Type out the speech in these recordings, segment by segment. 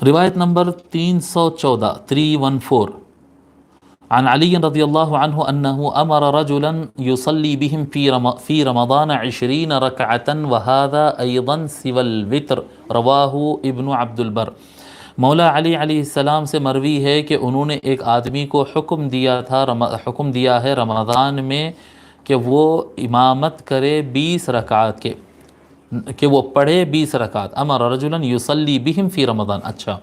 روایت نمبر 314 عن علي رضي الله عنه أنه أمر رجلا يصلي بهم في رمضان 20 ركعة وهذا أيضا سوى الوتر رواه ابن عبد البر۔ مولا علی علیہ السلام سے مروی ہے کہ انہوں نے ایک آدمی کو حکم دیا ہے رمضان میں کہ وہ امامت کرے 20 رکعات کے، کہ وہ پڑھے 20 رکعات۔ امر رجلا یصلی بہم فی رمضان، اچھا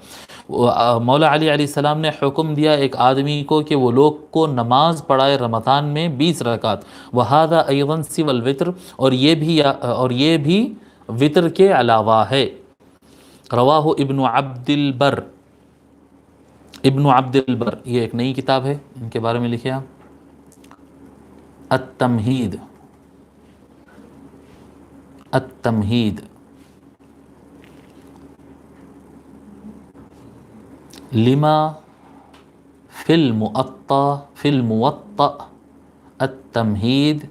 مولا علی علیہ السلام نے حکم دیا ایک آدمی کو کہ وہ لوگ کو نماز پڑھائے رمضان میں 20 رکعات۔ وہذا ایضا سوی الوتر، اور یہ بھی وطر کے علاوہ ہے۔ رواہ ابن عبد البر، ابن عبد البر، یہ ایک نئی کتاب ہے، ان کے بارے میں لکھے آپ التمہید، التمہید لما فی الموطأ التمہید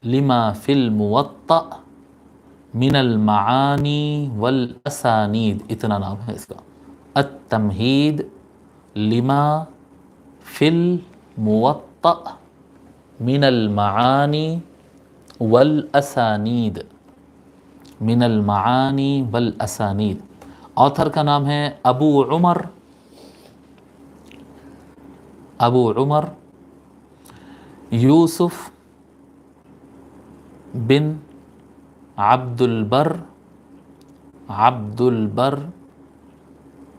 لما فی الموطأ من المعانی والاسانید، اتنا نام ہے اس کا، التمہید لما فی الموطأ من المعانی والاسانید، من المعانی والاسانید۔ آتھر کا نام ہے ابو عمر یوسف بن عبد البر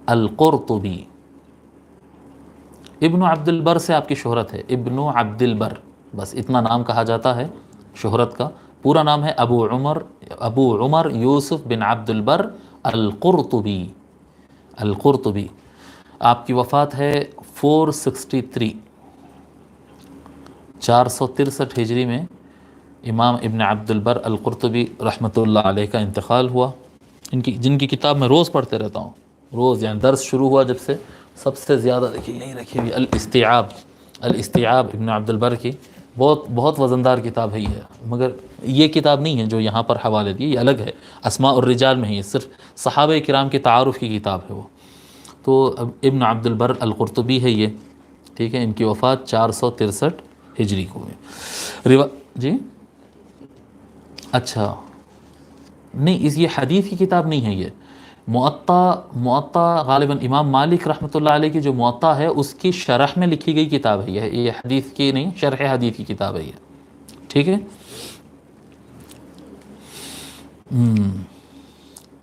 القرطبی۔ ابن عبد البر سے آپ کی شہرت ہے، ابن عبد البر، بس اتنا نام کہا جاتا ہے شہرت کا۔ پورا نام ہے ابو عمر یوسف بن عبد البر القرطبی، القرطبی۔ آپ کی وفات ہے 463 ہجری میں امام ابن عبد البر القرطبی رحمۃ اللہ علیہ کا انتقال ہوا۔ جن کی کتاب میں روز پڑھتے رہتا ہوں، روز، یعنی درس شروع ہوا جب سے، سب سے زیادہ دیکھیے یہیں رکھی ہوئی الاستیعاب ابن عبد البر کی، بہت وزندار کتاب ہے یہ، مگر یہ کتاب نہیں ہے جو یہاں پر حوالے دی، یہ الگ ہے، اسماء الرجال میں ہی، صرف صحابہ کرام کے تعارف کی کتاب ہے وہ۔ تو ابن عبد البر القرطبی ہے یہ، ٹھیک ہے۔ ان کی وفات 463 ہجری کو ہے۔ جی اچھا، نہیں، یہ حدیث کی کتاب نہیں ہے، یہ معطا غالباً امام مالک رحمۃ اللہ علیہ کی جو معطا ہے اس کی شرح میں لکھی گئی کتاب ہے یہ حدیث کی نہیں، شرح حدیث کی کتاب ہے یہ، ٹھیک ہے۔